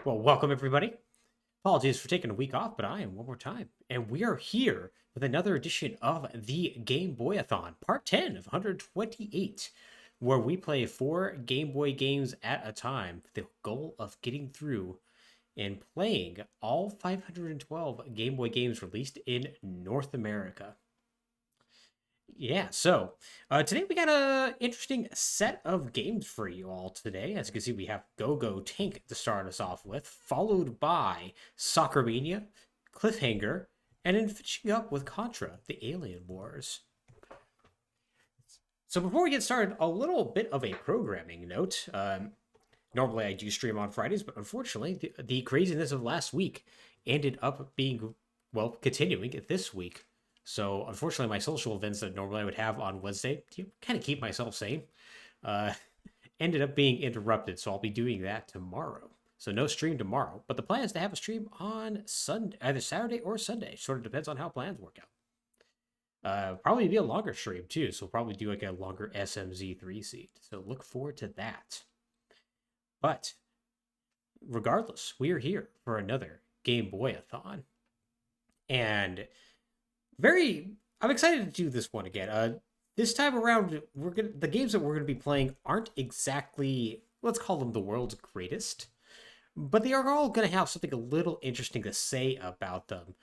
Well, welcome everybody. Apologies for taking a week off, but I am one more time. And we are here with another edition of the Game Boy-A-Thon, part 10 of 128, where we play 4 Game Boy games at a time with the goal of getting through and playing all 512 Game Boy games released in North America. Yeah, so today we got a interesting set of games for you all today. As you can see, we have Gogo Tank to start us off with, followed by Soccer Mania, Cliffhanger, and then finishing up with Contra, the Alien Wars. So before we get started, a little bit of a programming note. Normally I do stream on Fridays, but unfortunately the craziness of last week ended up being, well, continuing this week. So unfortunately, my social events that normally I would have on Wednesday to kind of keep myself sane, uh, ended up being interrupted. So I'll be doing that tomorrow. So no stream tomorrow, but the plan is to have a stream on Sunday, either Saturday or Sunday. Sort of depends on how plans work out. Probably be a longer stream too, so we'll probably do like a longer SMZ3 seed. So look forward to that. But regardless, we are here for another Game Boy-A-Thon. And I'm excited to do this one again. This time around, the games that we're gonna be playing aren't exactly, let's call them, the world's greatest, but they are all gonna have something a little interesting to say about them.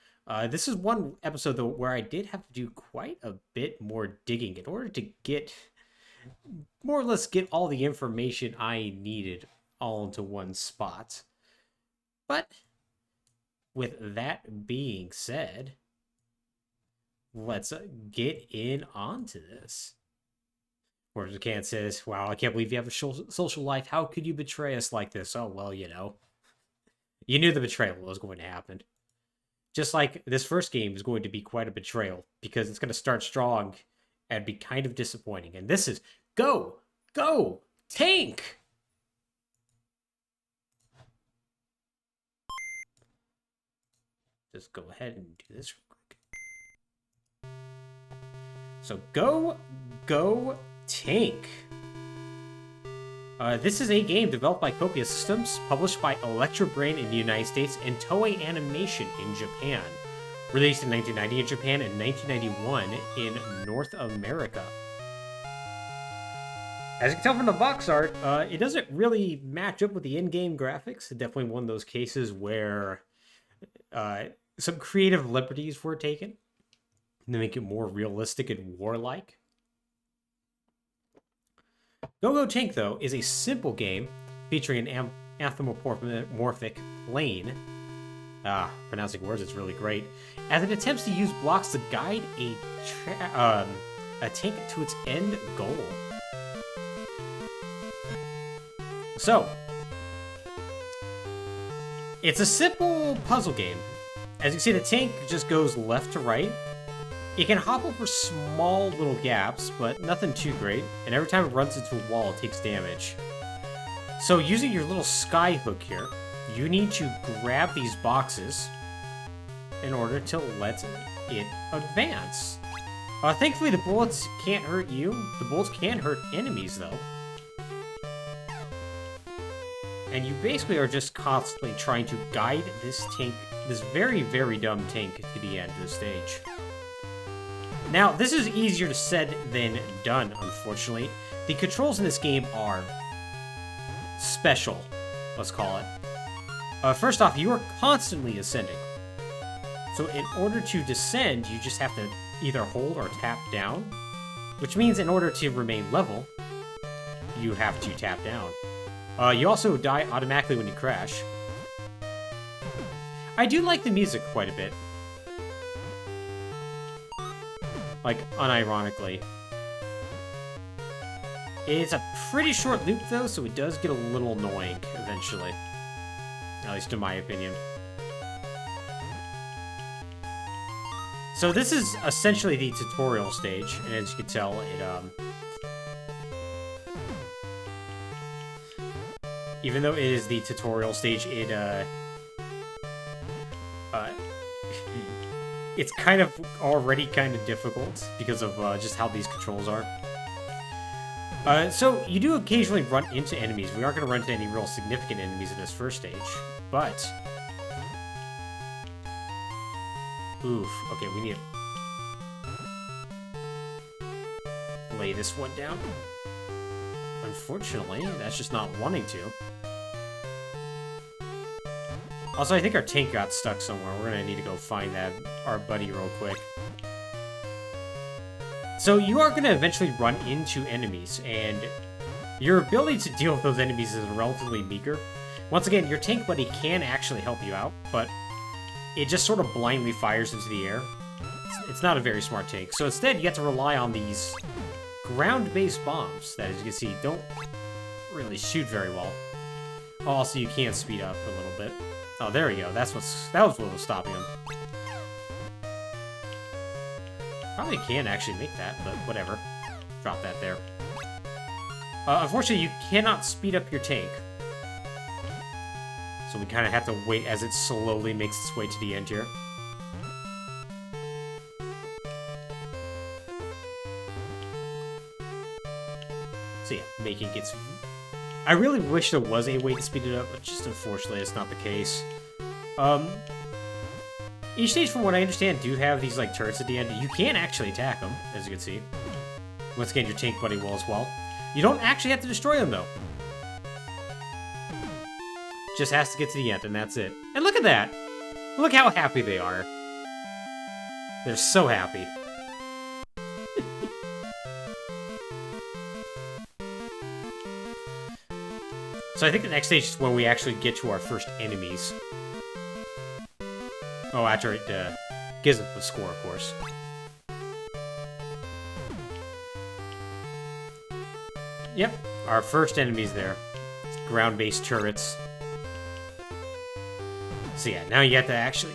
This is one episode though where I did have to do quite a bit more digging in order to get more or less get all the information I needed all into one spot. But with that being said, let's get in onto this. Whereas the can says, wow, I can't believe you have a social life. How could you betray us like this? Oh, well, you knew the betrayal was going to happen. Just like this first game is going to be quite a betrayal because it's going to start strong and be kind of disappointing. And this is Go Tank! Just go ahead and do this real quick. So Go Tank. This is a game developed by Copia Systems, published by Electro Brain in the United States and Toei Animation in Japan. Released in 1990 in Japan and 1991 in North America. As you can tell from the box art, it doesn't really match up with the in-game graphics. It's definitely one of those cases where some creative liberties were taken to make it more realistic and warlike. Go Tank, though, is a simple game featuring an anthropomorphic plane. Pronouncing words is really great. As it attempts to use blocks to guide a tank to its end goal. So, it's a simple puzzle game. As you see, the tank just goes left to right. It can hop over small little gaps, but nothing too great, and every time it runs into a wall, it takes damage. So using your little sky hook here, you need to grab these boxes in order to let it advance. Thankfully, the bullets can't hurt you. The bullets can hurt enemies, though. And you basically are just constantly trying to guide this tank, this very, very dumb tank, to the end of the stage. Now, this is easier said than done, unfortunately. The controls in this game are special, let's call it. First off, you are constantly ascending. So in order to descend, you just have to either hold or tap down, which means in order to remain level, you have to tap down. You also die automatically when you crash. I do like the music quite a bit. Like, unironically. It's a pretty short loop, though, so it does get a little annoying eventually. At least in my opinion. So this is essentially the tutorial stage, and as you can tell, even though it is the tutorial stage, it's kind of already kind of difficult because of just how these controls are. So you do occasionally run into enemies. We aren't going to run into any real significant enemies in this first stage, but... Oof. Okay, we need to lay this one down. Unfortunately, that's just not wanting to. Also, I think our tank got stuck somewhere. We're going to need to go find our buddy real quick. So you are going to eventually run into enemies, and your ability to deal with those enemies is relatively meager. Once again, your tank buddy can actually help you out, but it just sort of blindly fires into the air. It's not a very smart tank. So instead, you have to rely on these ground-based bombs that, as you can see, don't really shoot very well. Also, you can speed up a little bit. Oh, there we go. That was what was stopping him. Probably can actually make that, but whatever. Drop that there. Unfortunately, you cannot speed up your tank. So we kind of have to wait as it slowly makes its way to the end here. So yeah, making its... I really wish there was a way to speed it up, but just unfortunately, it's not the case. Each stage, from what I understand, do have these, like, turrets at the end. You can actually attack them, as you can see. Once again, your tank buddy will as well. You don't actually have to destroy them, though. Just has to get to the end, and that's it. And look at that! Look how happy they are. They're so happy. So I think the next stage is when we actually get to our first enemies. Oh, after it gives it the score, of course. Yep, our first enemy's there. Ground-based turrets. So yeah, now you have to actually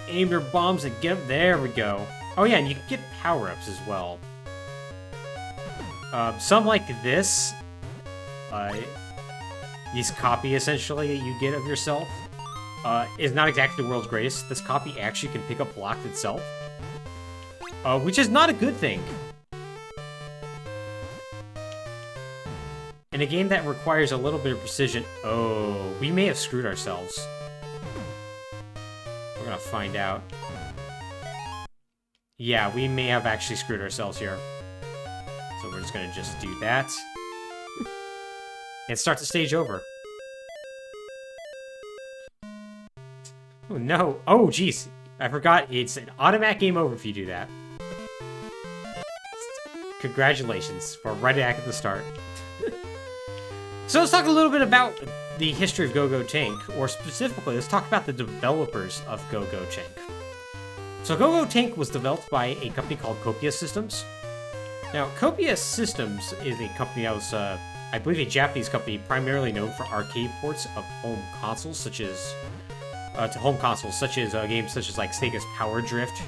aim your bombs and get them. There we go. Oh yeah, and you can get power-ups as well. Some like this, this copy essentially that you get of yourself, is not exactly the world's greatest. This copy actually can pick up blocks itself, which is not a good thing. In a game that requires a little bit of precision... Oh, we may have screwed ourselves. We're gonna find out. Yeah, we may have actually screwed ourselves here. So we're just gonna just do that. And start the stage over. Oh no. Oh, jeez. I forgot. It's an automatic game over if you do that. Congratulations. We're right back at the start. So let's talk a little bit about the history of Gogo Tank, or specifically, let's talk about the developers of Gogo Tank. So Gogo Tank was developed by a company called Copia Systems. Now, Copia Systems is a company that was, I believe, a Japanese company primarily known for arcade ports of home consoles, such as games such as like Sega's Power Drift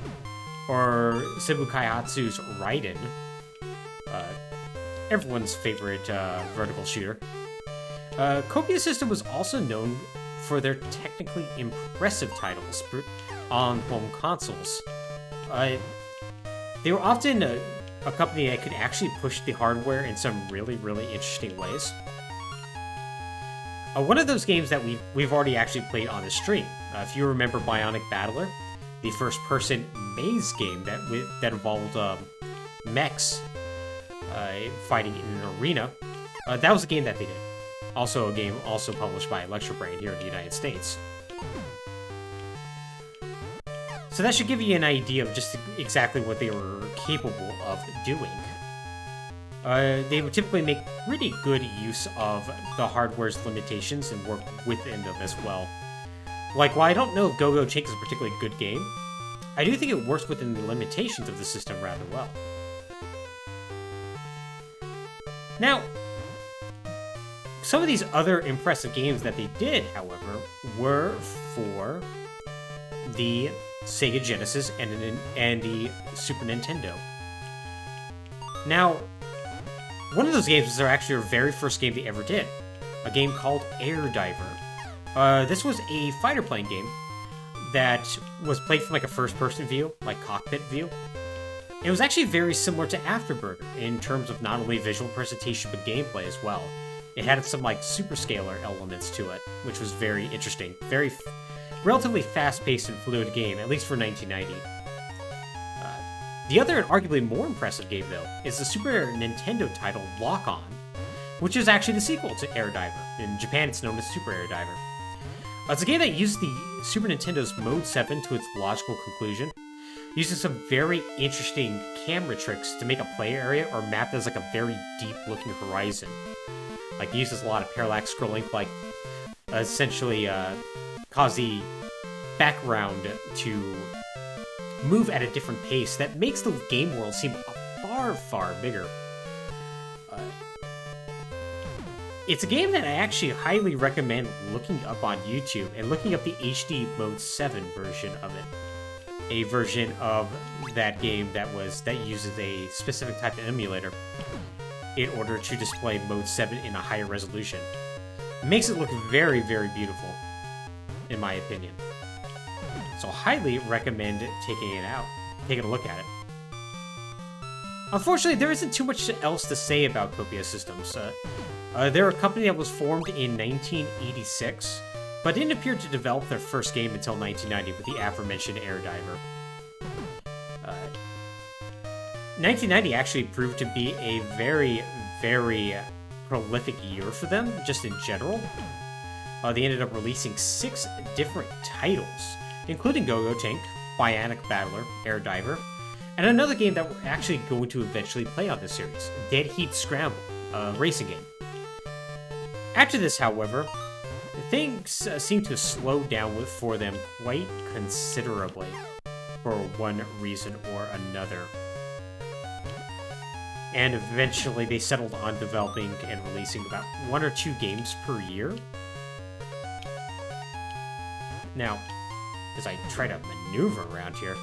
or Seibu Kaihatsu's Raiden, everyone's favorite vertical shooter. Copia System was also known for their technically impressive titles on home consoles. They were often a company that could actually push the hardware in some really, really interesting ways. One of those games that we've already actually played on the stream, if you remember Bionic Battler, the first-person maze game that involved mechs fighting in an arena, that was a game that they did. Also a game also published by Electrobrain here in the United States. So that should give you an idea of just exactly what they were capable of doing. They would typically make pretty good use of the hardware's limitations and work within them as well. Like, while I don't know if Gogo Tank is a particularly good game, I do think it works within the limitations of the system rather well. Now, some of these other impressive games that they did, however, were for the Sega Genesis and the Super Nintendo. Now, one of those games was actually their very first game they ever did, a game called Air Diver. This was a fighter plane game that was played from like a first-person view, like cockpit view. It was actually very similar to Afterburner in terms of not only visual presentation but gameplay as well. It had some like super scalar elements to it, which was very interesting. Relatively fast-paced and fluid game, at least for 1990. The other and arguably more impressive game, though, is the Super Nintendo title Lock On, which is actually the sequel to Air Diver. In Japan, it's known as Super Air Diver. It's a game that used the Super Nintendo's Mode 7 to its logical conclusion, using some very interesting camera tricks to make a play area or map as like a very deep-looking horizon. Like, it uses a lot of parallax scrolling, like, essentially cause the background to move at a different pace that makes the game world seem far, far bigger. It's a game that I actually highly recommend looking up on YouTube and looking up the HD Mode 7 version of it. A version of that game that uses a specific type of emulator in order to display Mode 7 in a higher resolution. It makes it look very, very beautiful, in my opinion. So highly recommend taking a look at it. Unfortunately, there isn't too much else to say about Copia Systems. They're a company that was formed in 1986, but didn't appear to develop their first game until 1990 with the aforementioned Air Diver. 1990 actually proved to be a very, very prolific year for them, just in general. They ended up releasing 6 different titles, including Gogo Tank, Bionic Battler, Air Diver, and another game that we're actually going to eventually play on this series, Dead Heat Scramble, a racing game. After this, however, things seem to slow down for them quite considerably, for one reason or another. And eventually they settled on developing and releasing about 1 or 2 games per year. Now, as I try to maneuver around here,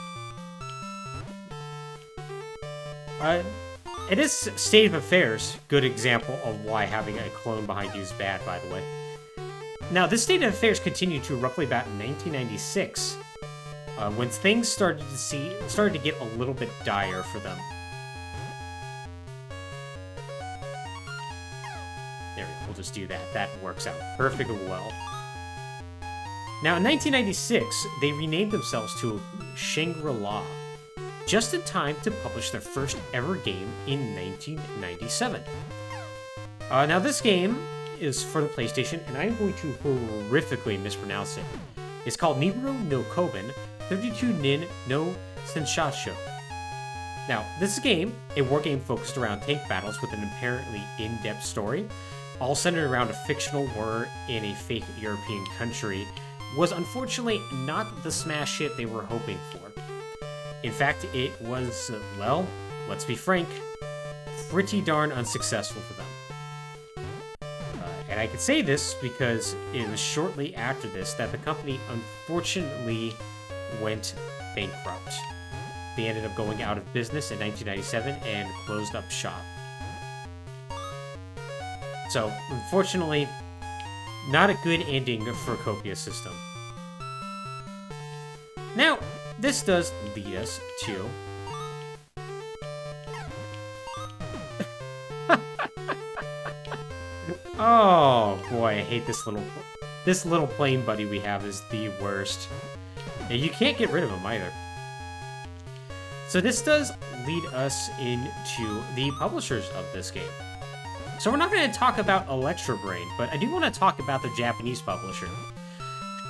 it is State of Affairs, good example of why having a clone behind you is bad, by the way. Now, this State of Affairs continued to roughly about 1996, when things started to get a little bit dire for them. There we go, we'll just do that. That works out perfectly well. Now, in 1996, they renamed themselves to Shangri-La, just in time to publish their first ever game in 1997. Now, this game is for the PlayStation, and I'm going to horrifically mispronounce it. It's called Niburo no Koben 32 Nin no Senshacho. Now, this game, a war game focused around tank battles with an apparently in-depth story, all centered around a fictional war in a fake European country, was unfortunately not the smash hit they were hoping for. In fact, it was, well, let's be frank, pretty darn unsuccessful for them. And I can say this because it was shortly after this that the company unfortunately went bankrupt. They ended up going out of business in 1997 and closed up shop. So, unfortunately, not a good ending for Copia System. Now, this does lead us to... Oh boy, I hate this little plane buddy we have is the worst. And you can't get rid of him either. So this does lead us into the publishers of this game. So we're not going to talk about Electro Brain, but I do want to talk about the Japanese publisher,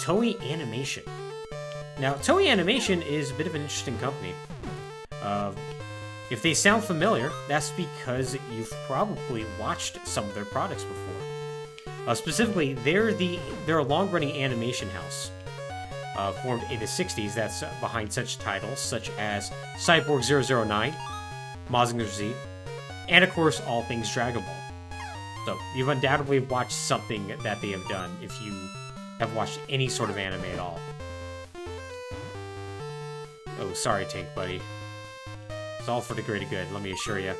Toei Animation. Now, Toei Animation is a bit of an interesting company. If they sound familiar, that's because you've probably watched some of their products before. Specifically, they're a long-running animation house formed in the 60s that's behind such titles such as Cyborg 009, Mazinger Z, and of course, all things Dragon Ball. So, you've undoubtedly watched something that they have done if you have watched any sort of anime at all. Oh, sorry, Tank Buddy. It's all for the greater good, let me assure you.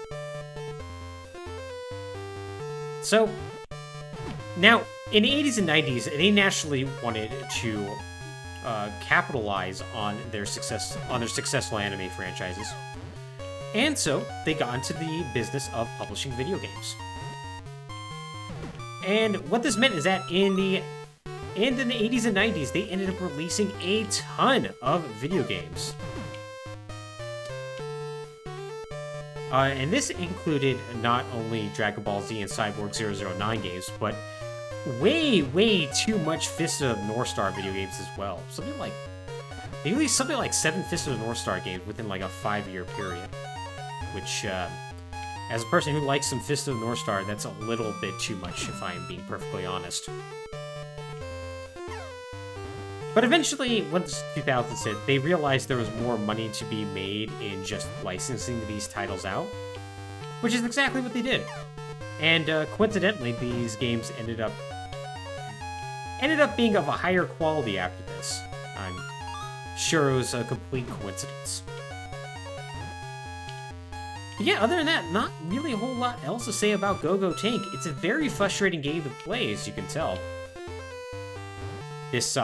So, now, in the 80s and 90s, they naturally wanted to capitalize on their successful anime franchises. And so they got into the business of publishing video games. And what this meant is that in the 80s and 90s, they ended up releasing a ton of video games. And this included not only Dragon Ball Z and Cyborg 009 games, but way too much Fist of the North Star video games as well. They released something like 7 Fist of the North Star games within like a 5-year period. Which, as a person who likes some Fist of the North Star, that's a little bit too much if I'm being perfectly honest. But eventually, once 2000 hit, they realized there was more money to be made in just licensing these titles out, which is exactly what they did. And coincidentally, these games ended up being of a higher quality after this. I'm sure it was a complete coincidence. But yeah, other than that, not really a whole lot else to say about Gogo Tank. It's a very frustrating game to play, as you can tell. This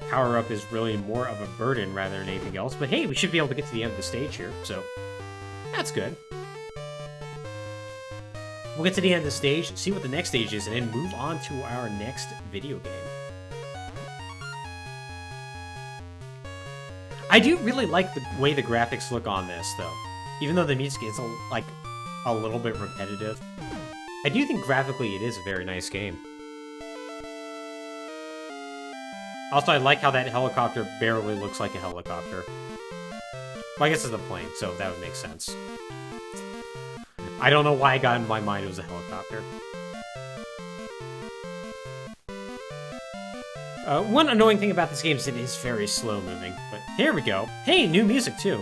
power-up is really more of a burden rather than anything else, but hey, we should be able to get to the end of the stage here, so that's good. We'll get to the end of the stage, see what the next stage is, and then move on to our next video game. I do really like the way the graphics look on this, though. Even though the music is a little bit repetitive, I do think graphically it is a very nice game. Also, I like how that helicopter barely looks like a helicopter. Well, I guess it's a plane, so that would make sense. I don't know why I got in my mind it was a helicopter. One annoying thing about this game is it is very slow moving, but here we go. Hey, new music too.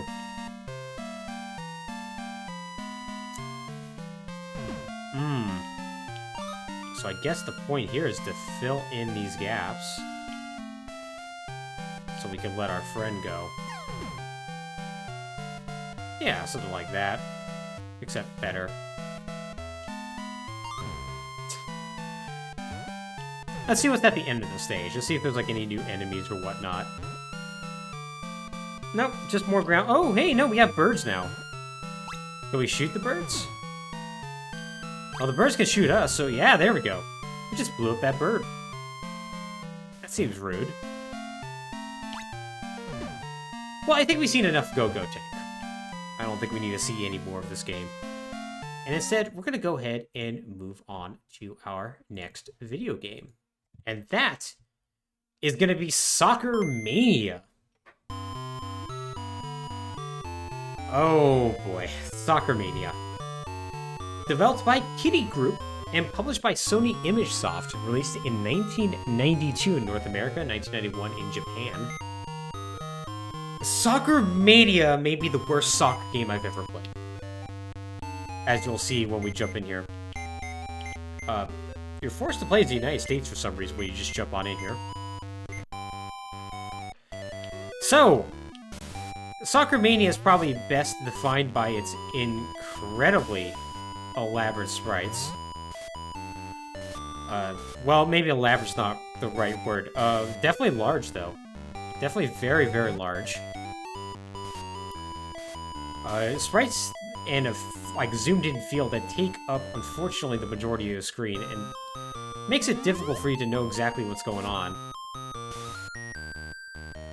So I guess the point here is to fill in these gaps so we can let our friend go. Yeah, something like that. Except better. Let's see what's at the end of the stage. Let's see if there's like any new enemies or whatnot. Nope, just more ground. Oh, hey, no, we have birds now. Can we shoot the birds? Well, the birds can shoot us, so yeah, there we go. We just blew up that bird. That seems rude. Well, I think we've seen enough Go-Go Tank. I don't think we need to see any more of this game. And instead, we're going to go ahead and move on to our next video game. And that is going to be Soccer Mania. Oh boy, Soccer Mania. Developed by Kitty Group and published by Sony ImageSoft, released in 1992 in North America, 1991 in Japan. Soccer Mania may be the worst soccer game I've ever played. As you'll see when we jump in here. You're forced to play as the United States for some reason, where you just jump on in here. So, Soccer Mania is probably best defined by its incredibly elaborate sprites. Well, maybe elaborate's not the right word. Definitely large, though. Definitely very, very large. Sprites and a zoomed-in feel that take up, unfortunately, the majority of the screen, and makes it difficult for you to know exactly what's going on.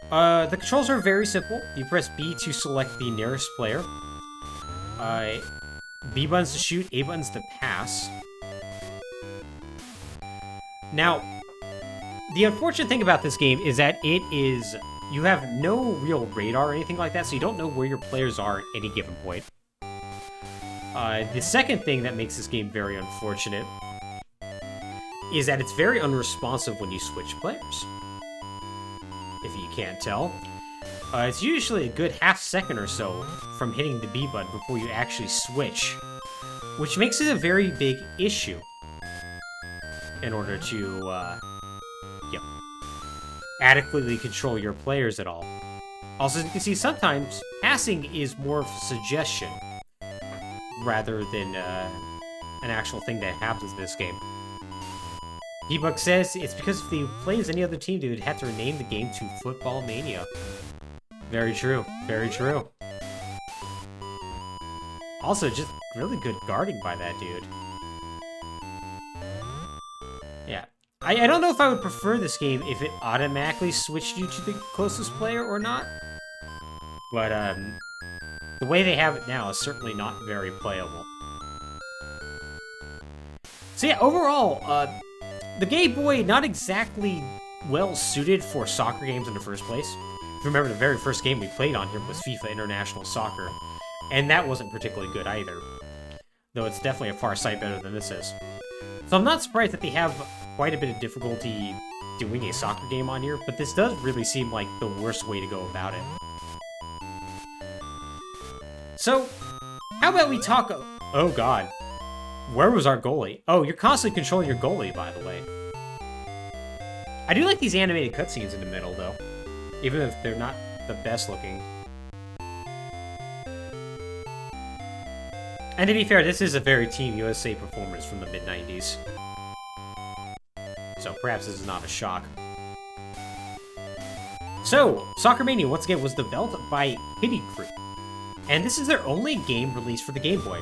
The controls are very simple. You press B to select the nearest player. B buttons to shoot, A buttons to pass. Now, the unfortunate thing about this game is that you have no real radar or anything like that, so you don't know where your players are at any given point. The second thing that makes this game very unfortunate is that it's very unresponsive when you switch players. If you can't tell. It's usually a good half second or so from hitting the B button before you actually switch, which makes it a very big issue in order to adequately control your players at all. Also, as you can see, sometimes passing is more of a suggestion rather than an actual thing that happens in this game. Debug says it's because if they played as any other team, they would have to rename the game to Football Mania. Very true. Very true. Also, just really good guarding by that dude. Yeah. I don't know if I would prefer this game if it automatically switched you to the closest player or not. But, the way they have it now is certainly not very playable. So yeah, overall, the Game Boy, not exactly well suited for soccer games in the first place. If you remember, the very first game we played on here was FIFA International Soccer, and that wasn't particularly good either. Though it's definitely a far sight better than this is. So I'm not surprised that they have quite a bit of difficulty doing a soccer game on here, but this does really seem like the worst way to go about it. So, how about we talk... Oh god. Where was our goalie? Oh, you're constantly controlling your goalie, by the way. I do like these animated cutscenes in the middle, though. Even if they're not the best looking. And to be fair, this is a very Team USA performance from the mid-90s. So perhaps this is not a shock. So, Soccer Mania, once again, was developed by Kitty Crew. And this is their only game released for the Game Boy.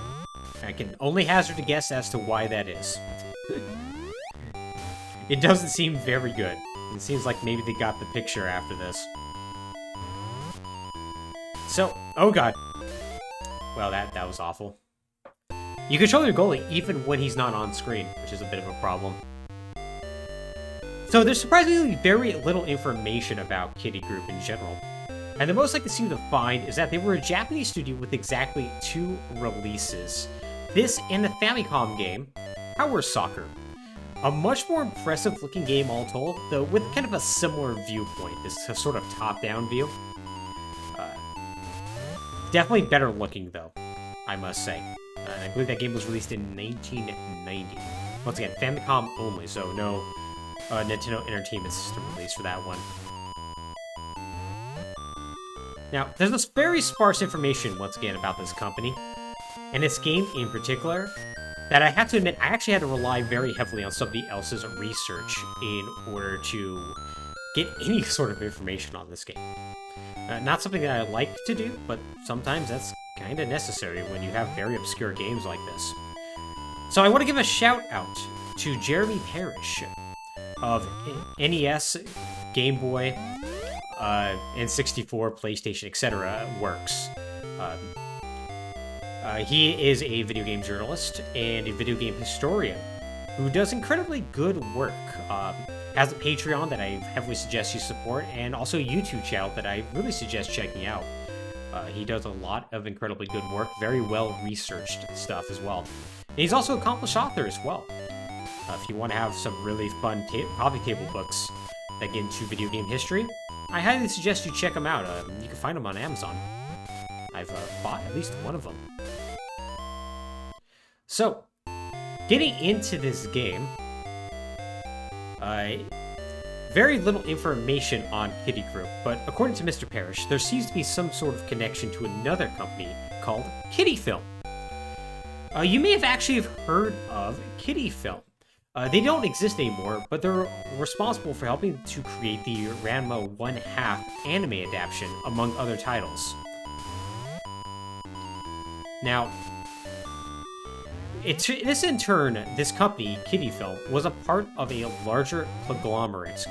I can only hazard a guess as to why that is. It doesn't seem very good. It seems like maybe they got the picture after this. So, oh god. Well, that was awful. You control your goalie even when he's not on screen, which is a bit of a problem. So there's surprisingly very little information about Kitty Group in general. And the most I can seem to find is that they were a Japanese studio with exactly 2 releases. This and the Famicom game, Power Soccer. A much more impressive looking game all told, though with kind of a similar viewpoint, this sort of top-down view. Definitely better looking though, I must say. I believe that game was released in 1990. Once again, Famicom only, so no Nintendo Entertainment System release for that one. Now, there's this very sparse information, once again, about this company, and this game in particular, that I have to admit, I actually had to rely very heavily on somebody else's research in order to get any sort of information on this game. Not something that I like to do, but sometimes that's kind of necessary when you have very obscure games like this. So I want to give a shout out to Jeremy Parrish of NES, Game Boy, N64, PlayStation, etc. works. He is a video game journalist and a video game historian who does incredibly good work. Has a Patreon that I heavily suggest you support, and also a YouTube channel that I really suggest checking out. He does a lot of incredibly good work, very well-researched stuff as well. And he's also an accomplished author as well. If you want to have some really fun coffee table books that get into video game history, I highly suggest you check them out. You can find them on Amazon. I've bought at least one of them. So, getting into this game, very little information on Kitty Group, but according to Mr. Parrish, there seems to be some sort of connection to another company called Kitty Film. You may have actually heard of Kitty Film. They don't exist anymore, but they're responsible for helping to create the Ranma 1/2 anime adaptation, among other titles. Now, this in turn, this company, Kitty Film, was a part of a larger conglomerate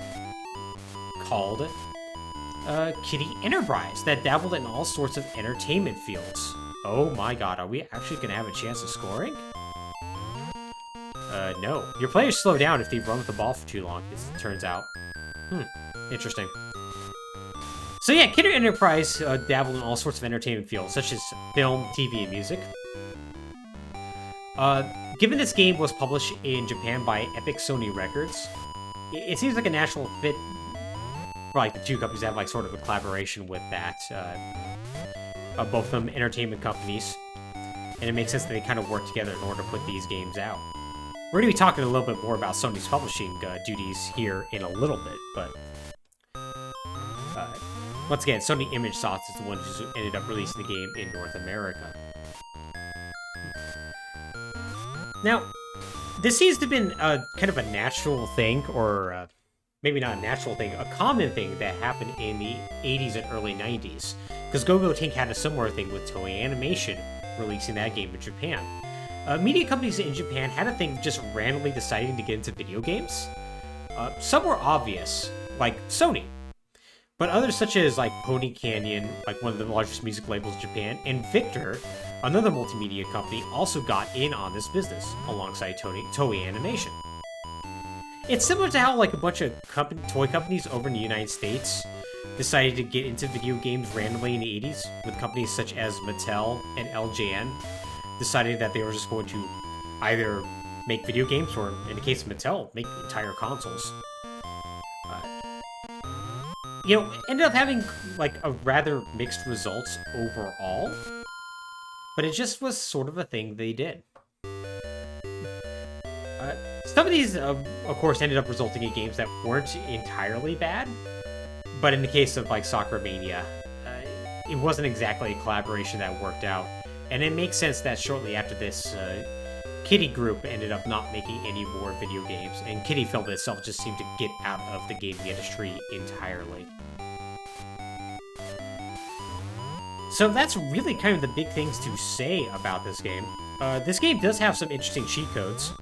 called Kitty Enterprise that dabbled in all sorts of entertainment fields. Oh my god, are we actually going to have a chance of scoring? No. Your players slow down if they run with the ball for too long, it turns out. Interesting. So yeah, Kitty Enterprise dabbled in all sorts of entertainment fields, such as film, TV, and music. Given this game was published in Japan by Epic Sony Records, it seems like a natural fit for like the two companies to have like sort of a collaboration with that. Both of them entertainment companies, and it makes sense that they kind of work together in order to put these games out. We're going to be talking a little bit more about Sony's publishing duties here in a little bit, but once again, Sony ImageSoft is the one who ended up releasing the game in North America. Now, this seems to have been kind of a natural thing, or maybe not a natural thing, a common thing that happened in the 80s and early 90s. Because Gogo Tank had a similar thing with Toei Animation releasing that game in Japan. Media companies in Japan had a thing of just randomly deciding to get into video games. Some were obvious, like Sony. But others such as like Pony Canyon, like one of the largest music labels in Japan, and Victor, another multimedia company, also got in on this business alongside Toei Animation. It's similar to how like a bunch of toy companies over in the United States decided to get into video games randomly in the 80s, with companies such as Mattel and LJN deciding that they were just going to either make video games or, in the case of Mattel, make entire consoles. Ended up having like a rather mixed results overall, but it just was sort of a thing they did. Some of these, of course, ended up resulting in games that weren't entirely bad, but in the case of like Soccer Mania, it wasn't exactly a collaboration that worked out, and it makes sense that shortly after this, Kitty Group ended up not making any more video games, and Kitty Film itself just seemed to get out of the gaming industry entirely. So that's really kind of the big things to say about this game. This game does have some interesting cheat codes.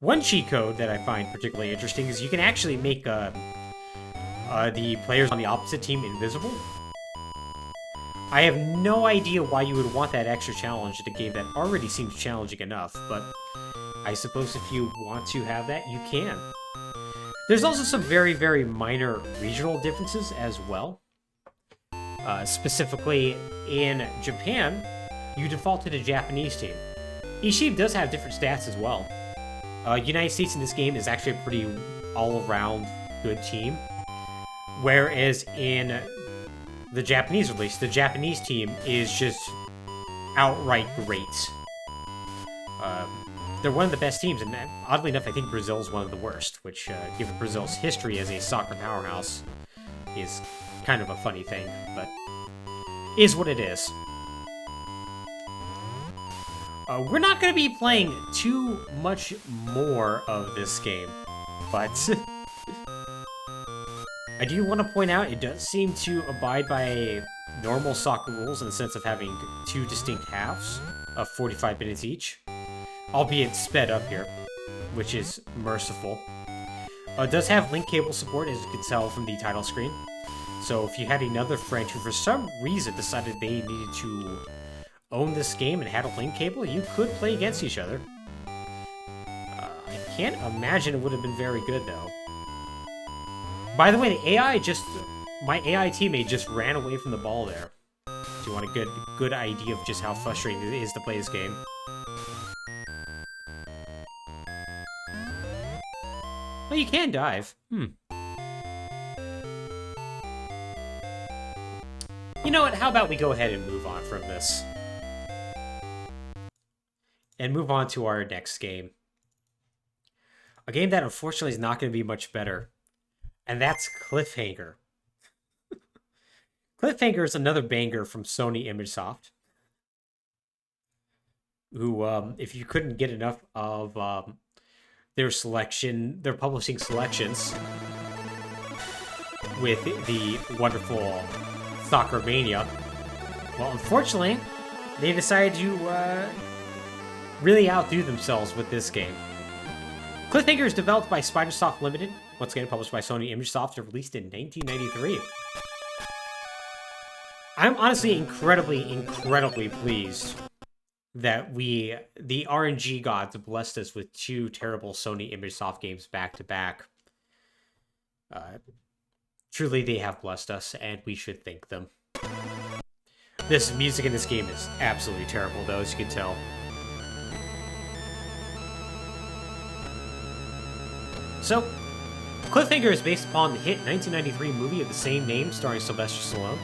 One cheat code that I find particularly interesting is you can actually make the players on the opposite team invisible. I have no idea why you would want that extra challenge in a game that already seems challenging enough, but I suppose if you want to have that, you can. There's also some very, very minor regional differences as well. Specifically, in Japan, you default to the Japanese team. Each team does have different stats as well. United States in this game is actually a pretty all-around good team, whereas in the Japanese release, the Japanese team is just outright great. They're one of the best teams, and oddly enough, I think Brazil's one of the worst, which, given Brazil's history as a soccer powerhouse, is kind of a funny thing, but is what it is. We're not going to be playing too much more of this game, but I do want to point out it does seem to abide by normal soccer rules in the sense of having two distinct halves of 45 minutes each, albeit sped up here, which is merciful. It does have link cable support, as you can tell from the title screen, so if you had another friend who for some reason decided they needed to own this game and had a link cable, you could play against each other. I can't imagine it would have been very good, though. By the way, my AI teammate just ran away from the ball there. Do you want a good idea of just how frustrating it is to play this game? Well, you can dive. You know what? How about we go ahead and move on from this? And move on to our next game. A game that unfortunately is not going to be much better. And that's Cliffhanger. Cliffhanger is another banger from Sony ImageSoft, who, if you couldn't get enough of their publishing selections with the wonderful Soccer Mania, well, unfortunately, they decided to really outdo themselves with this game. Cliffhanger is developed by Spidersoft Limited, once again published by Sony ImageSoft, and released in 1993. I'm honestly incredibly pleased that the RNG gods blessed us with two terrible Sony ImageSoft games back to back. Truly, they have blessed us, and we should thank them. This music in this game is absolutely terrible, though, as you can tell. So, Cliffhanger is based upon the hit 1993 movie of the same name starring Sylvester Stallone.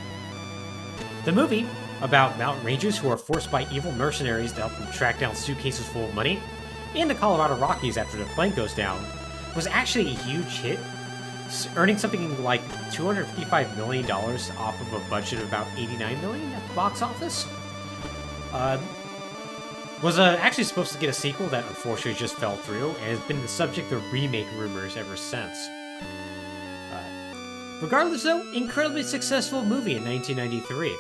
The movie, about mountain rangers who are forced by evil mercenaries to help them track down suitcases full of money in the Colorado Rockies after the plane goes down, was actually a huge hit, earning something like $255 million off of a budget of about $89 million at the box office. Was actually supposed to get a sequel that unfortunately just fell through, and has been the subject of remake rumors ever since. Regardless though, incredibly successful movie in 1993.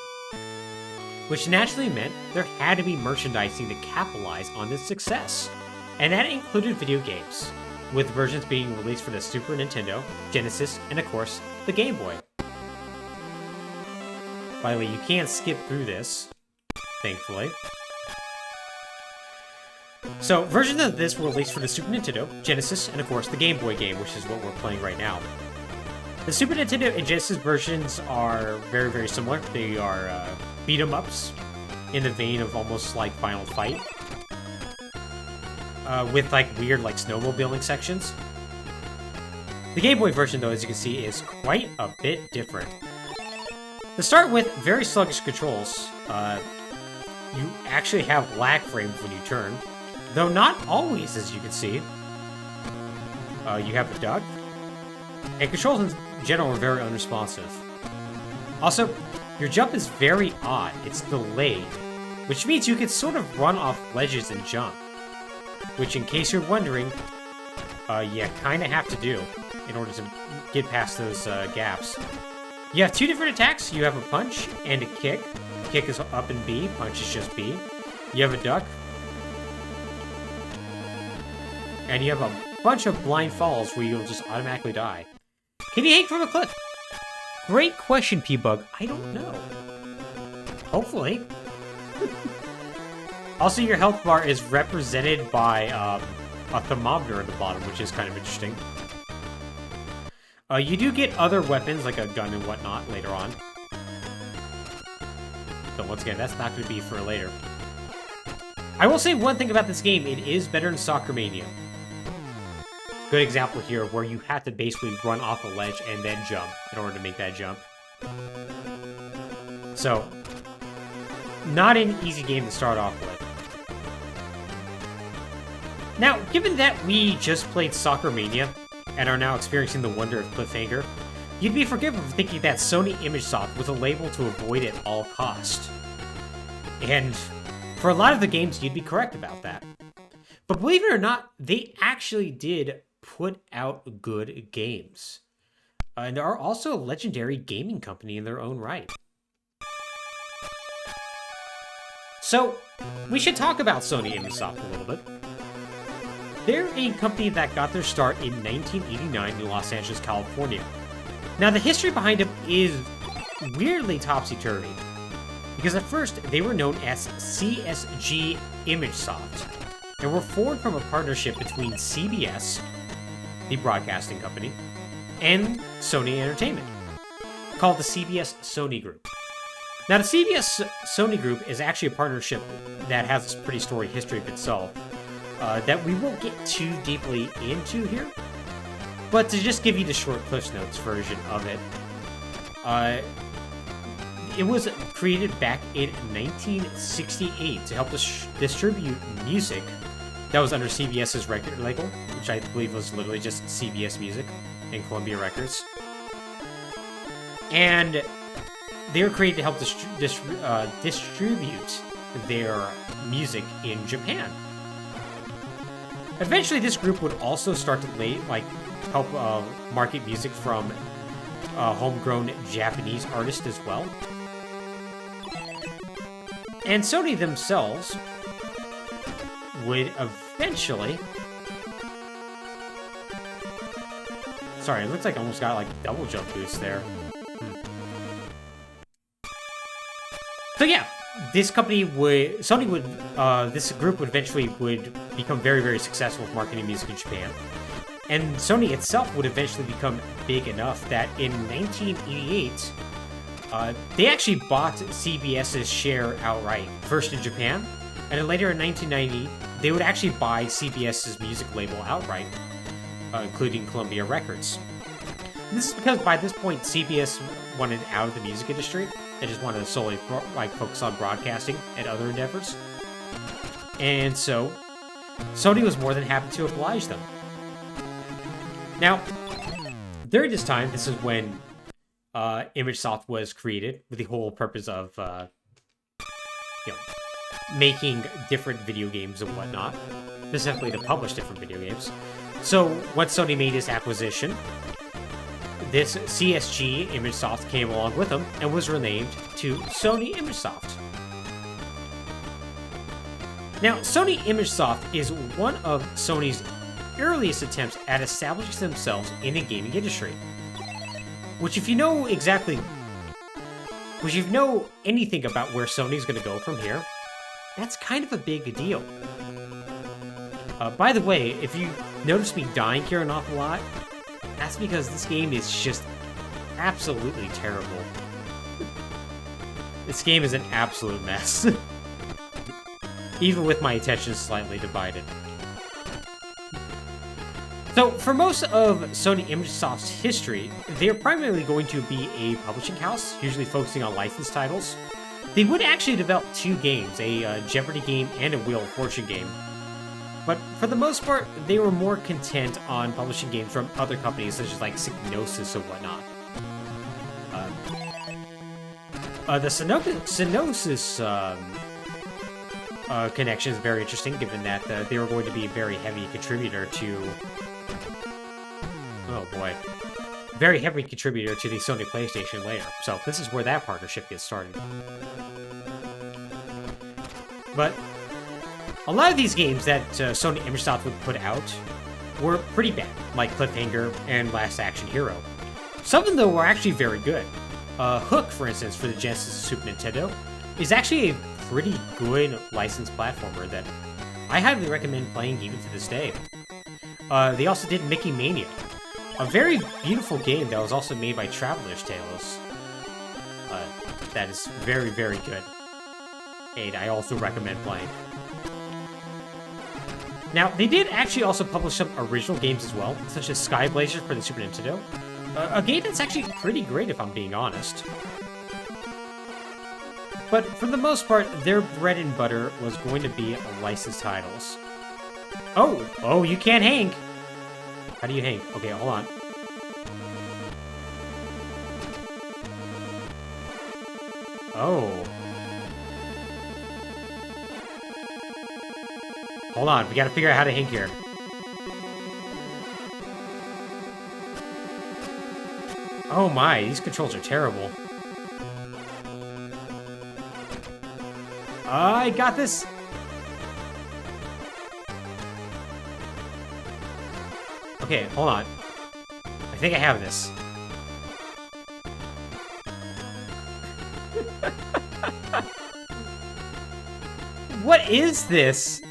which naturally meant there had to be merchandising to capitalize on this success. And that included video games, with versions being released for the Super Nintendo, Genesis, and of course, the Game Boy. By the way, you can't skip through this, thankfully. So, versions of this were released for the Super Nintendo, Genesis, and of course the Game Boy game, which is what we're playing right now. The Super Nintendo and Genesis versions are very, very similar. They are beat-em-ups in the vein of almost like Final Fight, with like weird like snowmobiling sections. The Game Boy version, though, as you can see, is quite a bit different. To start with, very sluggish controls. You actually have lag frames when you turn, though not always, as you can see. You have the duck, and controls in general are very unresponsive. Also, your jump is very odd. It's delayed, which means you can sort of run off ledges and jump, which, in case you're wondering, you kind of have to do in order to get past those gaps. You have two different attacks. You have a punch and a kick. Kick is up and B, punch is just B. You have a duck. And you have a bunch of blind falls where you'll just automatically die. Can you hang from a cliff? Great question, P-Bug. I don't know. Hopefully. Also, your health bar is represented by a thermometer at the bottom, which is kind of interesting. You do get other weapons, like a gun and whatnot, later on. But once again, that's not going to be for later. I will say one thing about this game, it is better than Soccer Mania. Good example here, where you have to basically run off a ledge and then jump in order to make that jump. So, not an easy game to start off with. Now, given that we just played Soccer Mania, and are now experiencing the wonder of Cliffhanger, you'd be forgiven for thinking that Sony ImageSoft was a label to avoid at all cost. And for a lot of the games, you'd be correct about that. But believe it or not, they actually did put out good games, and are also a legendary gaming company in their own right. So, we should talk about Sony ImageSoft a little bit. They're a company that got their start in 1989 in Los Angeles, California. Now, the history behind them is weirdly topsy-turvy, because at first they were known as CSG ImageSoft, and were formed from a partnership between CBS, the broadcasting company, and Sony Entertainment, called the CBS Sony Group. Now, the CBS Sony Group is actually a partnership that has a pretty storied history of itself, that we won't get too deeply into here, but to just give you the short Cliff's Notes version of it, it was created back in 1968 to help distribute music that was under CBS's record label, which I believe was literally just CBS Music and Columbia Records. And they were created to help distribute their music in Japan. Eventually, this group would also start to help market music from homegrown Japanese artists as well. And Sony themselves would eventually... Sorry, it looks like I almost got double jump boost there. So yeah, this company would, this group would eventually become very, very successful with marketing music in Japan. And Sony itself would eventually become big enough that in 1988, they actually bought CBS's share outright, first in Japan, and then later in 1990, they would actually buy CBS's music label outright, including Columbia Records. And this is because by this point, CBS wanted out of the music industry. They just wanted to solely focus on broadcasting and other endeavors. And so, Sony was more than happy to oblige them. Now, during this time, this is when ImageSoft was created with the whole purpose of, making different video games and whatnot, specifically to publish different video games. So, once Sony made this acquisition, this CSG ImageSoft came along with them and was renamed to Sony ImageSoft. Now, Sony ImageSoft is one of Sony's earliest attempts at establishing themselves in the gaming industry. Which, if you know anything about where Sony's going to go from here, that's kind of a big deal. By the way, if you notice me dying here an awful lot, that's because this game is just absolutely terrible. This game is an absolute mess. Even with my attention slightly divided. So, for most of Sony ImageSoft's history, they're primarily going to be a publishing house, usually focusing on licensed titles. They would actually develop 2 games, a Jeopardy game and a Wheel of Fortune game. But for the most part, they were more content on publishing games from other companies, such as like Psygnosis or whatnot. The Psygnosis connection is very interesting, given that they were going to be a very heavy contributor to... Oh boy. Very heavy contributor to the Sony PlayStation later. So this is where that partnership gets started. But a lot of these games that Sony ImageSoft would put out were pretty bad, like Cliffhanger and Last Action Hero. Some of them, though, were actually very good. Hook, for instance, for the Genesis and Super Nintendo, is actually a pretty good licensed platformer that I highly recommend playing even to this day. They also did Mickey Mania, a very beautiful game that was also made by Traveler's Tales. That is very, very good. And I also recommend playing. Now, they did actually also publish some original games as well, such as Sky Blazer for the Super Nintendo. A game that's actually pretty great, if I'm being honest. But for the most part, their bread and butter was going to be licensed titles. Oh, you can't hang! How do you hang? Okay, hold on. Oh. Hold on, we gotta figure out how to hang here. Oh my, these controls are terrible. I got this! Okay, hold on. I think I have this. What is this?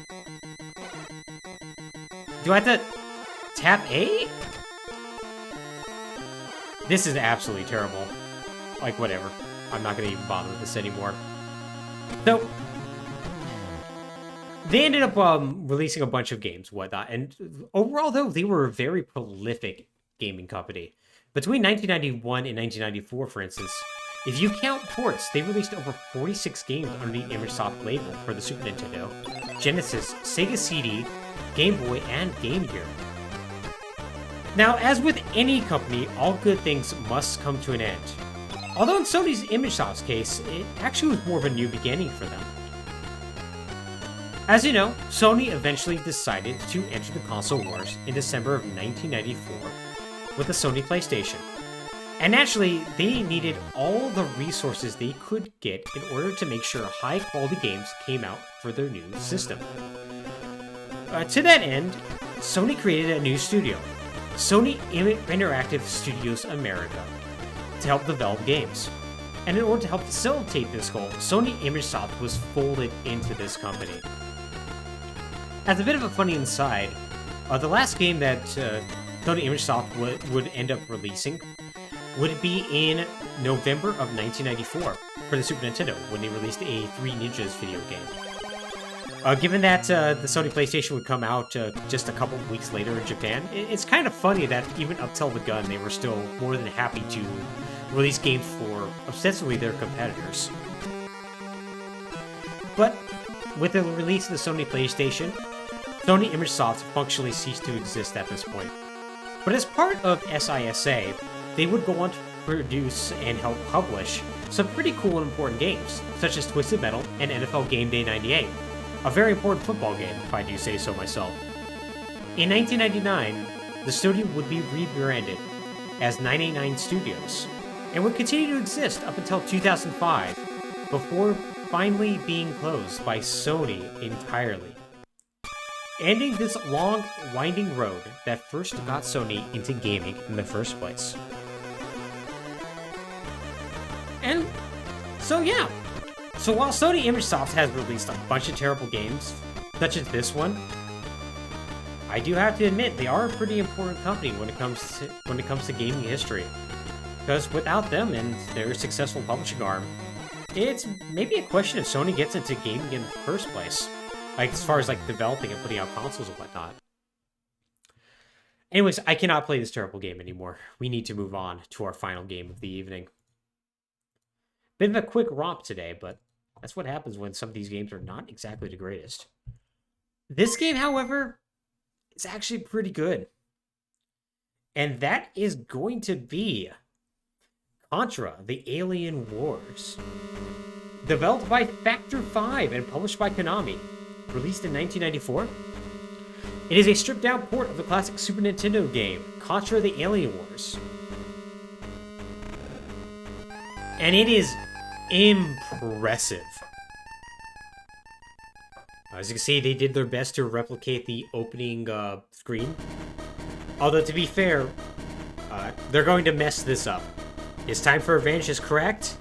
Do I have to tap A? This is absolutely terrible. Like, whatever. I'm not gonna even bother with this anymore. So, they ended up releasing a bunch of games, whatnot, and overall, though, they were a very prolific gaming company. Between 1991 and 1994, for instance, if you count ports, they released over 46 games under the ImageSoft label for the Super Nintendo, Genesis, Sega CD, Game Boy, and Game Gear. Now, as with any company, all good things must come to an end. Although in Sony's ImageSoft's case, it actually was more of a new beginning for them. As you know, Sony eventually decided to enter the console wars in December of 1994 with the Sony PlayStation. And naturally, they needed all the resources they could get in order to make sure high-quality games came out for their new system. To that end, Sony created a new studio, Sony Interactive Studios America, to help develop games. And in order to help facilitate this goal, Sony ImageSoft was folded into this company. As a bit of a funny aside, the last game that Sony ImageSoft would end up releasing would be in November of 1994 for the Super Nintendo, when they released a Three Ninjas video game. Given that the Sony PlayStation would come out just a couple weeks later in Japan, it's kind of funny that even up till the gun, they were still more than happy to release games for ostensibly their competitors. But with the release of the Sony PlayStation, Sony ImageSoft functionally ceased to exist at this point. But as part of SISA, they would go on to produce and help publish some pretty cool and important games, such as Twisted Metal and NFL Game Day 98, a very important football game, if I do say so myself. In 1999, the studio would be rebranded as 989 Studios, and would continue to exist up until 2005, before finally being closed by Sony entirely, ending this long, winding road that first got Sony into gaming in the first place. And so yeah, so while Sony ImageSoft has released a bunch of terrible games, such as this one, I do have to admit they are a pretty important company when it comes to gaming history. Because without them and their successful publishing arm, it's maybe a question if Sony gets into gaming in the first place. Like, as far as, like, developing and putting out consoles and whatnot. Anyways, I cannot play this terrible game anymore. We need to move on to our final game of the evening. Bit of a quick romp today, but that's what happens when some of these games are not exactly the greatest. This game, however, is actually pretty good. And that is going to be Contra, the Alien Wars. Developed by Factor 5 and published by Konami. Released in 1994. It is a stripped-down port of the classic Super Nintendo game, Contra the Alien Wars. And it is impressive. As you can see, they did their best to replicate the opening screen. Although, to be fair, they're going to mess this up. It's Time for Revenge is correct,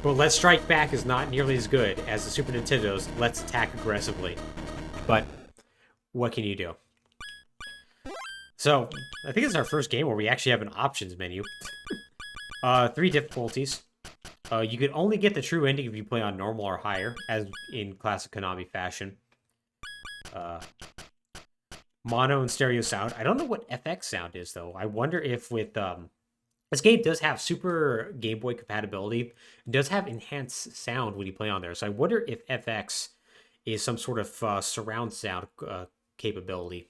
but Let's Strike Back is not nearly as good as the Super Nintendo's Let's Attack Aggressively. But what can you do? So, I think it's our first game where we actually have an options menu. 3 difficulties. You can only get the true ending if you play on normal or higher, as in classic Konami fashion. Mono and stereo sound. I don't know what FX sound is, though. I wonder if with... This game does have Super Game Boy compatibility. It does have enhanced sound when you play on there. So I wonder if FX is some sort of surround sound capability.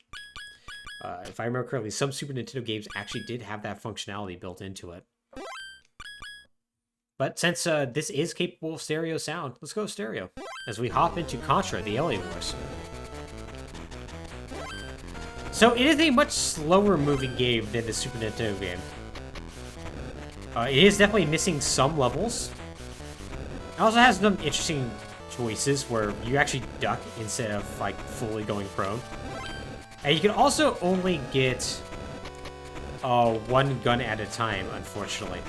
If I remember correctly, some Super Nintendo games actually did have that functionality built into it. But since this is capable of stereo sound, let's go stereo. As we hop into Contra, the Alien Wars. So it is a much slower moving game than the Super Nintendo game. It is definitely missing some levels. It also has some interesting choices where you actually duck instead of, like, fully going prone. And you can also only get one gun at a time, unfortunately.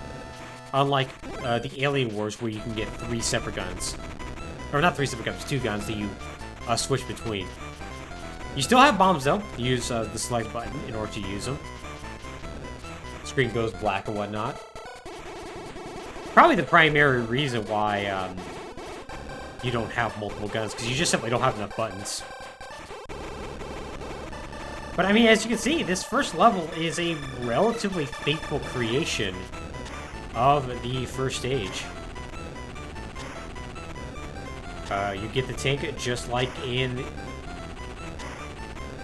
Unlike the Alien Wars, where you can get 3 separate guns. Or not 3 separate guns, 2 guns that you switch between. You still have bombs, though. You use the select button in order to use them. Screen goes black and whatnot. Probably the primary reason why you don't have multiple guns, because you just simply don't have enough buttons. But I mean, as you can see, this first level is a relatively faithful creation of the first stage. You get the tank just like in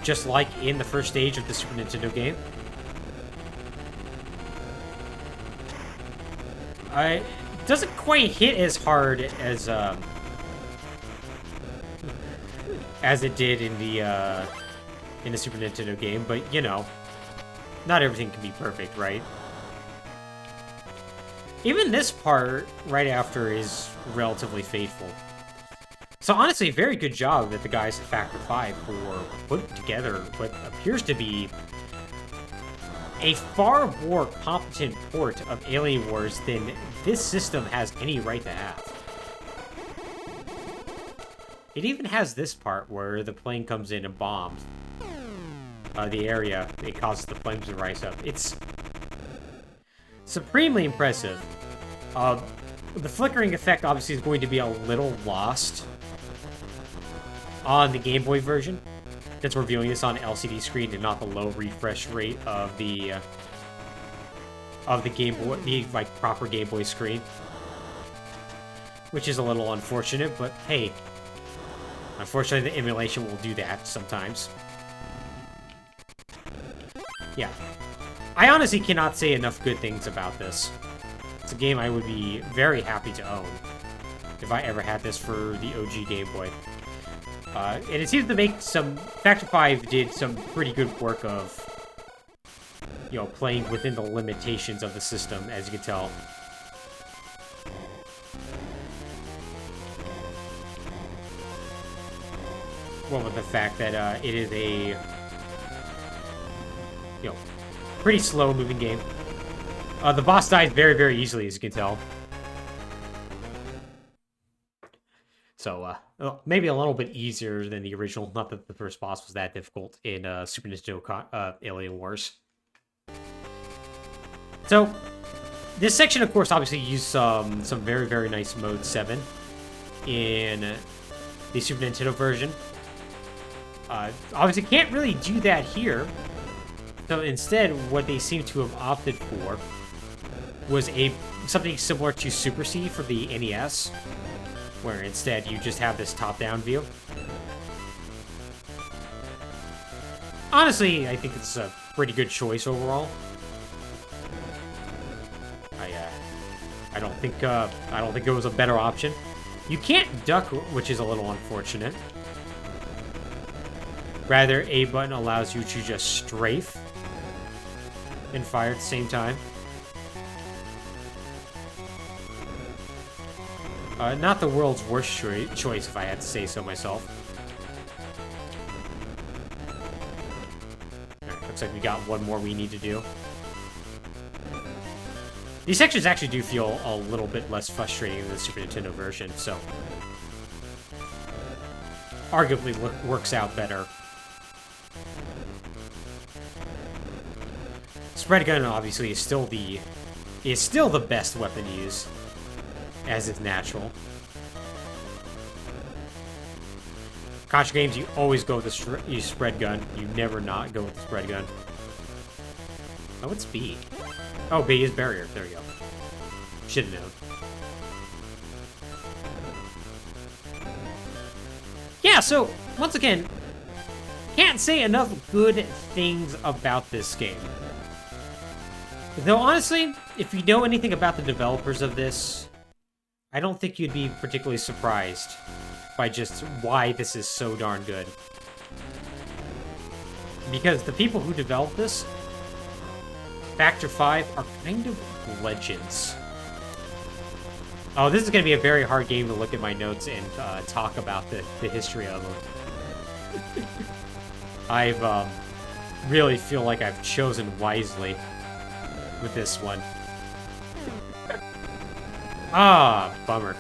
the first stage of the Super Nintendo game. It doesn't quite hit as hard as it did in the Super Nintendo game, but you know, not everything can be perfect, right? Even this part right after is relatively faithful. So honestly, very good job at the guys at Factor 5 for putting together what appears to be a far more competent port of Alien Wars than this system has any right to have. It even has this part where the plane comes in and bombs the area. It causes the flames to rise up. It's supremely impressive. The flickering effect obviously is going to be a little lost on the Game Boy version, since we're viewing this on an LCD screen and not the low refresh rate of the Game Boy, the like proper Game Boy screen, which is a little unfortunate. But hey, unfortunately, the emulation will do that sometimes. Yeah, I honestly cannot say enough good things about this. It's a game I would be very happy to own if I ever had this for the OG Game Boy. And it seems to make some... Factor 5 did some pretty good work of, you know, playing within the limitations of the system, as you can tell. well, with the fact that it is a, pretty slow moving game. The boss dies very, very easily, as you can tell. So, maybe a little bit easier than the original. Not that the first boss was that difficult in Super Nintendo Alien Wars. So, this section, of course, obviously used some very, very nice Mode 7 in the Super Nintendo version. Obviously, can't really do that here. So instead, what they seem to have opted for was something similar to Super C for the NES, where instead you just have this top-down view. Honestly, I think it's a pretty good choice overall. I don't think it was a better option. You can't duck, which is a little unfortunate. Rather, A button allows you to just strafe and fire at the same time. Not the world's worst choice, if I had to say so myself. Alright, looks like we got one more we need to do. These sections actually do feel a little bit less frustrating than the Super Nintendo version, so arguably works out better. Spread gun obviously is still the best weapon to use, as is natural. Contra games, you always go with the spread gun. You never not go with the spread gun. Oh, what's B? Oh, B is barrier. There you go. Should have known. Yeah, so, once again, can't say enough good things about this game. Though, honestly, if you know anything about the developers of this, I don't think you'd be particularly surprised by just why this is so darn good. Because the people who developed this, Factor 5, are kind of legends. Oh, this is going to be a very hard game to look at my notes and talk about the history of them. I've really feel like I've chosen wisely with this one. Ah, bummer.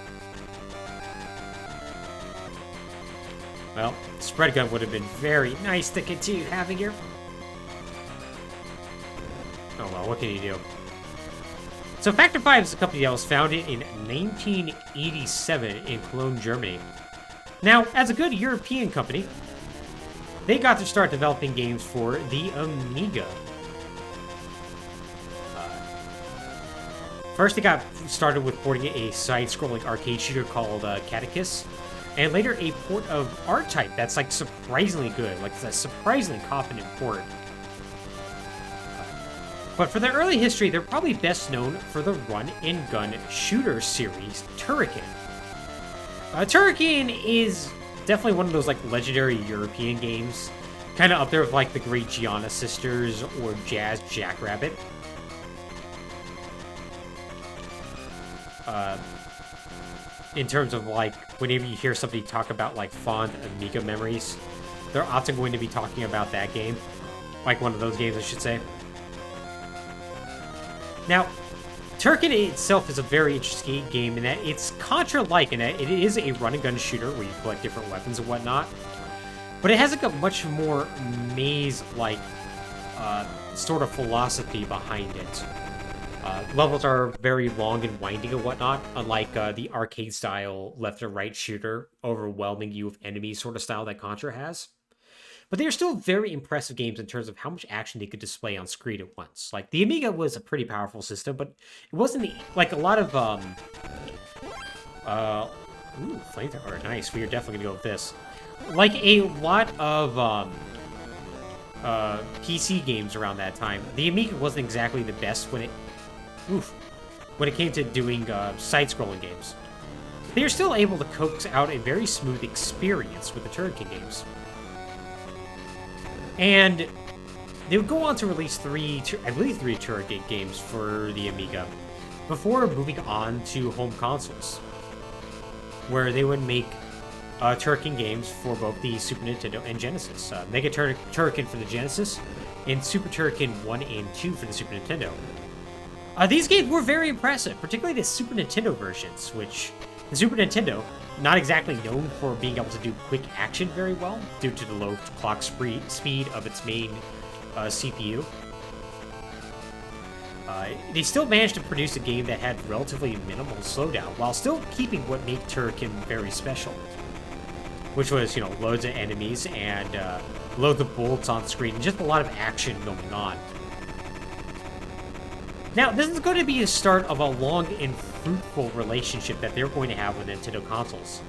Well, spread gun would have been very nice to continue having here. Oh well, what can you do? So Factor 5 is a company that was founded in 1987 in Cologne, Germany. Now, as a good European company, they got to start developing games for the Amiga. First, they got started with porting a side-scrolling arcade shooter called Catechus, and later a port of R-Type that's like surprisingly good, like it's a surprisingly confident port. But for their early history, they're probably best known for the run-and-gun shooter series, Turrican. Turrican is definitely one of those like legendary European games, kind of up there with like the Great Gianna Sisters or Jazz Jackrabbit. In terms of like, whenever you hear somebody talk about like fond Amiga memories, they're often going to be talking about that game. Like one of those games, I should say. Now, Turrican itself is a very interesting game in that it's Contra-like in that it is a run-and-gun shooter where you collect different weapons and whatnot. But it has like a much more maze-like sort of philosophy behind it. Levels are very long and winding and whatnot, unlike the arcade-style left and right shooter overwhelming you with enemies sort of style that Contra has. But they are still very impressive games in terms of how much action they could display on screen at once. Like, the Amiga was a pretty powerful system, but it wasn't, like, a lot of, ooh, flamethrower, nice. We are definitely gonna go with this. Like, a lot of, PC games around that time, the Amiga wasn't exactly the best when it came to doing, side-scrolling games. They are still able to coax out a very smooth experience with the Turrican games. And they would go on to release three Turrican games for the Amiga before moving on to home consoles, where they would make Turrican games for both the Super Nintendo and Genesis. Mega Turrican for the Genesis, and Super Turrican 1 and 2 for the Super Nintendo. These games were very impressive, particularly the Super Nintendo versions, which the Super Nintendo, not exactly known for being able to do quick action very well due to the low clock speed of its main CPU. They still managed to produce a game that had relatively minimal slowdown while still keeping what made Turrican very special, which was, loads of enemies and loads of bullets on screen and just a lot of action going on. Now, this is going to be the start of a long and fruitful relationship that they're going to have with Nintendo consoles,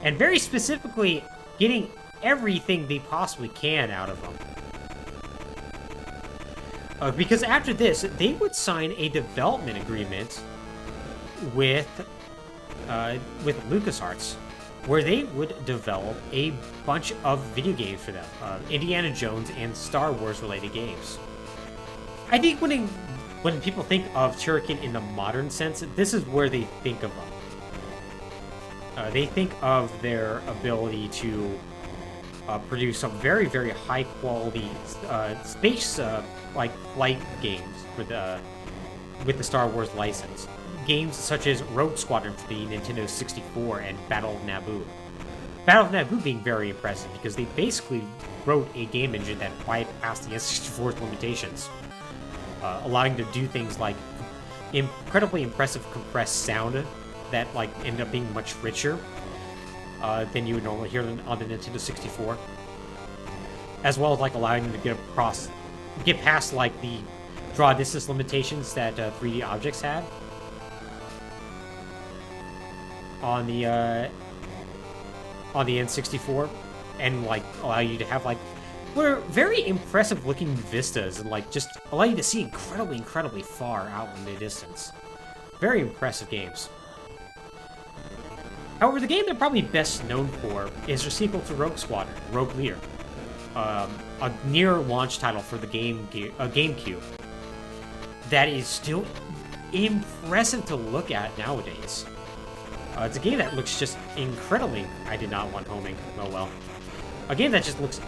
and very specifically, getting everything they possibly can out of them. Because after this, they would sign a development agreement with LucasArts, where they would develop a bunch of video games for them, Indiana Jones and Star Wars related games. I think when people think of Turrican in the modern sense, this is where they think of them. They think of their ability to produce some very, very high quality space like flight games with the Star Wars license. Games such as Rogue Squadron for the Nintendo 64 and Battle of Naboo. Battle of Naboo being very impressive because they basically wrote a game engine that bypassed the N64's limitations, allowing to do things like incredibly impressive compressed sound that ended up being much richer than you would normally hear on the Nintendo 64, as well as allowing them to get past the draw distance limitations that 3D objects had on the N64, and allow you to have were very impressive looking vistas and just allow you to see incredibly far out in the distance. Very impressive games. However, the game they're probably best known for is their sequel to Rogue Squadron, Rogue Lear, a near launch title for the GameCube that is still impressive to look at nowadays. It's a game that looks just incredibly... I did not want homing. Oh well. A game that just looks...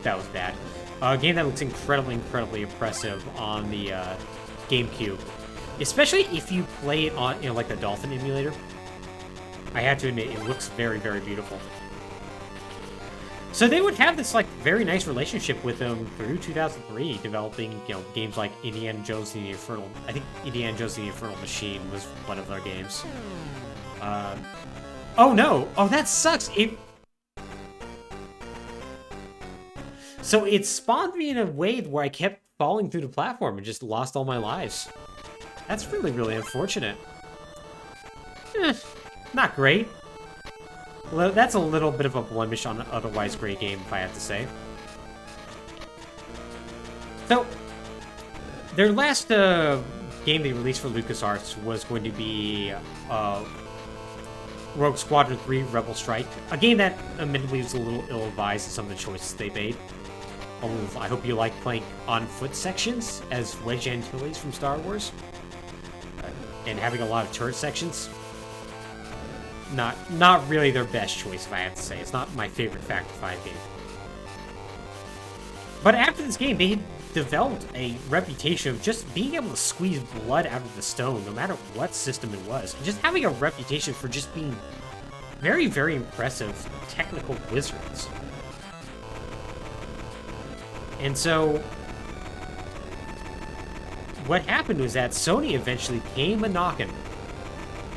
That was bad. A game that looks incredibly impressive on the GameCube. Especially if you play it on, the Dolphin emulator. I have to admit, it looks very, very beautiful. So they would have this very nice relationship with them through 2003, developing games like Indiana Jones and the Infernal. I think Indiana Jones and the Infernal Machine was one of their games. Oh no! Oh, that sucks. So it spawned me in a way where I kept falling through the platform and just lost all my lives. That's really unfortunate. Not great. Well, that's a little bit of a blemish on an otherwise great game, if I have to say. So, their last game they released for LucasArts was going to be Rogue Squadron 3 Rebel Strike, a game that admittedly was a little ill-advised in some of the choices they made. I hope you like playing on-foot sections as Wedge Antilles from Star Wars, and having a lot of turret sections. Not really their best choice, if I have to say. It's not my favorite Factor 5 game. But after this game, they developed a reputation of just being able to squeeze blood out of the stone, no matter what system it was. Just having a reputation for just being very, very impressive technical wizards. And so, what happened was that Sony eventually came a-knockin'.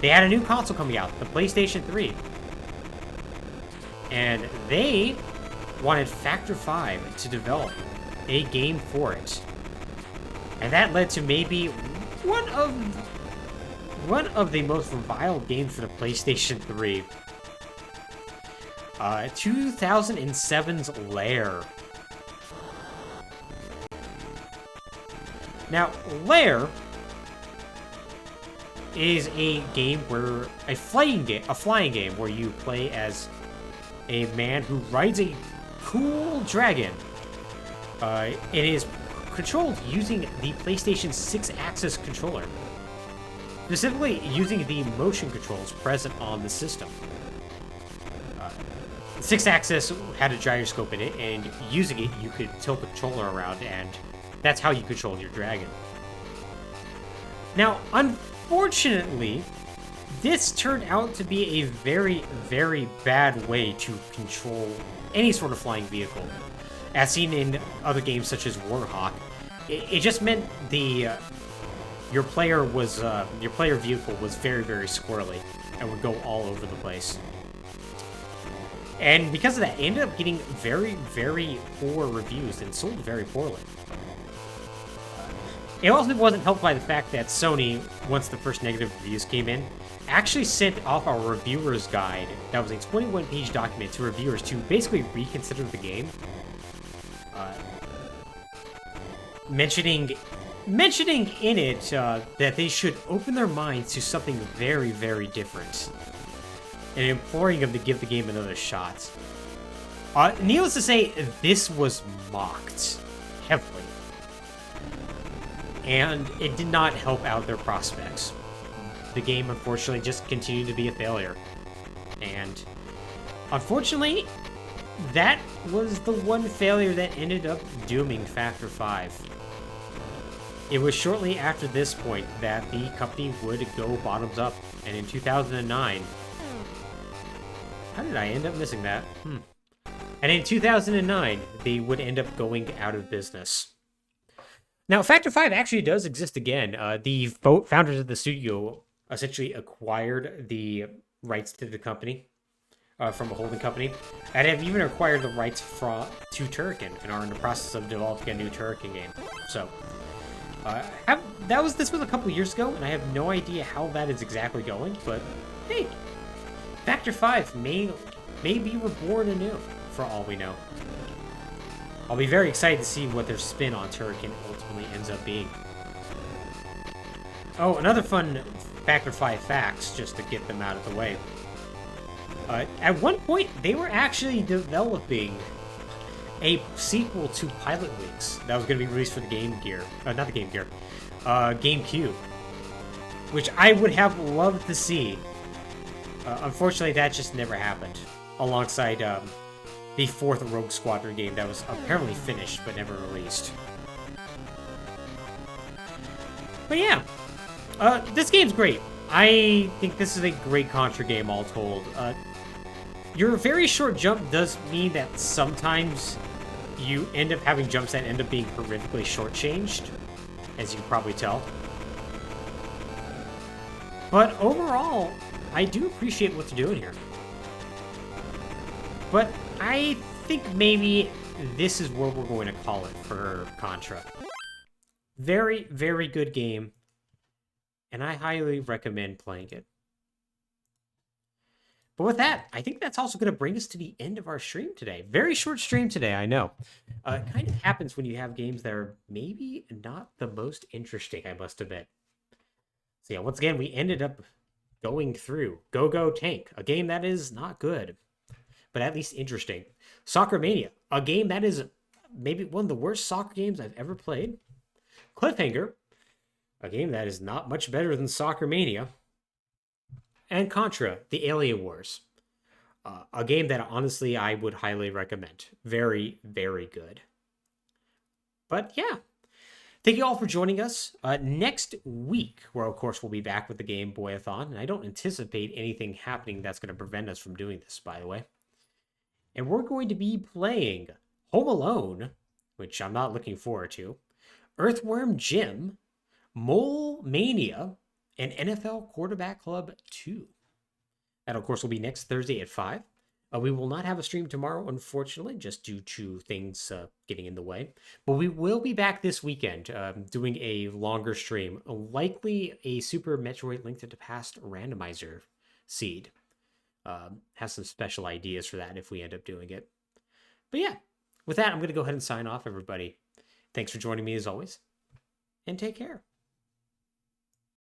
They had a new console coming out, the PlayStation 3. And they wanted Factor 5 to develop a game for it. And that led to maybe one of the most reviled games for the PlayStation 3. 2007's Lair. Now, Lair is a game where a flying game where you play as a man who rides a cool dragon. It is controlled using the PlayStation 6-axis controller, specifically using the motion controls present on the system. 6-axis had a gyroscope in it, and using it, you could tilt the controller around, and that's how you controlled your dragon. Now, unfortunately, this turned out to be a very, very bad way to control any sort of flying vehicle. As seen in other games such as Warhawk, it just meant your player vehicle was very, very squirrely and would go all over the place. And because of that, it ended up getting very, very poor reviews and sold very poorly. It also wasn't helped by the fact that Sony, once the first negative reviews came in, actually sent off a reviewer's guide that was a 21-page document to reviewers to basically reconsider the game. Mentioning in it that they should open their minds to something very, very different, and imploring them to give the game another shot. Needless to say, this was mocked heavily, and it did not help out their prospects. The game, unfortunately, just continued to be a failure. And unfortunately, that was the one failure that ended up dooming Factor 5. It was shortly after this point that the company would go bottoms up, and in 2009... How did I end up missing that? And in 2009, they would end up going out of business. Now, Factor 5 actually does exist again. The founders of the studio essentially acquired the rights to the company from a holding company, and have even acquired the rights to Turrican, and are in the process of developing a new Turrican game. So, this was a couple years ago, and I have no idea how that is exactly going, but hey, Factor 5 may be reborn anew, for all we know. I'll be very excited to see what their spin on Turrican ultimately ends up being. Oh, another fun Factor 5 facts, just to get them out of the way. At one point, they were actually developing a sequel to Pilot Wings that was going to be released for the GameCube, which I would have loved to see. Unfortunately, that just never happened, alongside the fourth Rogue Squadron game that was apparently finished but never released. But yeah, this game's great. I think this is a great Contra game, all told. Your very short jump does mean that sometimes you end up having jumps that end up being horrifically shortchanged, as you can probably tell. But overall, I do appreciate what they're doing here. But I think maybe this is what we're going to call it for Contra. Very, very good game, and I highly recommend playing it. But with that, I think that's also going to bring us to the end of our stream today. Very short stream today, I know. It kind of happens when you have games that are maybe not the most interesting, I must admit. So yeah, once again, we ended up going through Gogo Tank, a game that is not good, but at least interesting. Soccer Mania, a game that is maybe one of the worst soccer games I've ever played. Cliffhanger, a game that is not much better than Soccer Mania. And Contra, the Alien Wars, a game that honestly I would highly recommend. Very, very good. But yeah, thank you all for joining us. Next week, where of course we'll be back with the Game Boy-A-Thon, and I don't anticipate anything happening that's going to prevent us from doing this, by the way. And we're going to be playing Home Alone, which I'm not looking forward to, Earthworm Jim, Mole Mania, and NFL Quarterback Club 2. That, of course, will be next Thursday at 5. We will not have a stream tomorrow, unfortunately, just due to things getting in the way. But we will be back this weekend doing a longer stream, likely a Super Metroid Link to the Past randomizer seed. Have some special ideas for that if we end up doing it. But yeah, with that, I'm going to go ahead and sign off, everybody. Thanks for joining me as always, and take care.